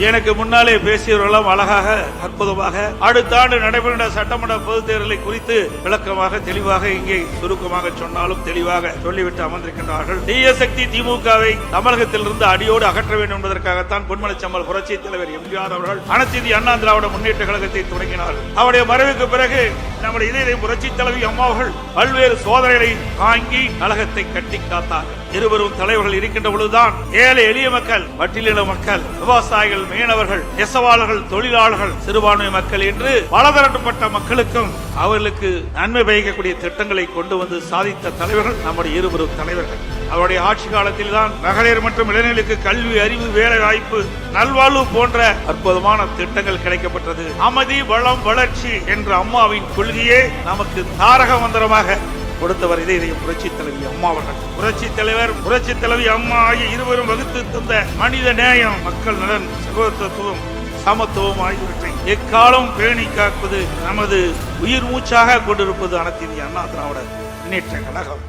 எனக்கு முன்னாலே பேசியவர்களும் அழகாக அற்புதமாக அடுத்த ஆண்டு நடைபெறுகின்ற சட்டமன்ற பொதுத் தேர்தலை குறித்து விளக்கமாக தெளிவாக இங்கே சுருக்கமாக சொன்னாலும் தெளிவாக சொல்லிவிட்டு அமர்ந்திருக்கின்றார்கள். தீய சக்தி திமுகவை தமிழகத்திலிருந்து அடியோடு அகற்ற வேண்டும் என்பதற்காகத்தான் பொன்மனச்செம்மல் புரட்சி தலைவர் எம்ஜிஆர் அவர்கள் அனைத்து இந்திய அண்ணா திராவிட முன்னேற்ற கழகத்தை தொடங்கினார். அவருடைய மறைவுக்கு பிறகு நம்முடைய இதய புரட்சி தலைவி அம்மா அவர்கள் பல்வேறு சோதனைகளை தாங்கி கழகத்தை கட்டி காத்தார்கள். இருவரும் தலைவர்கள் இருக்கின்ற பொழுதுதான் ஏழை எளிய மக்கள், பட்டியலின மக்கள், விவசாயிகள், மீனவர்கள், நெசவாளர்கள், தொழிலாளர்கள், சிறுபான்மை மக்கள் என்று பலதரப்பட்ட மக்களுக்கும் அவர்களுக்கு நன்மை பயக்கக்கூடிய திட்டங்களை கொண்டு வந்து சாதித்த தலைவர்கள் நம்முடைய இருவரும் தலைவர்கள். அவருடைய ஆட்சி காலத்தில் தான் மகளிர் மற்றும் இளைஞர்களுக்கு கல்வி, அறிவு, வேலை வாய்ப்பு, நல்வாழ்வு போன்ற அற்புதமான திட்டங்கள் கிடைக்கப்பட்டது. அமைதி, வளம், வளர்ச்சி என்ற அம்மாவின் கொள்கையே நமக்கு தாரக மந்திரமாக கொடுத்தவர் இதய புரட்சி தலைவி அம்மா அவர்கள். புரட்சி தலைவர், புரட்சி தலைவி அம்மா ஆகிய இருவரும் வகுத்து தந்த மனித நேயம், மக்கள் நலன், சகோதரத்துவம், சமத்துவம் ஆகியவற்றை எக்காலம் பேணி காப்பது நமது உயிர் மூச்சாக கொண்டிருப்பது அனைத்து இந்திய அண்ணா திராவிட முன்னேற்ற கழகம்.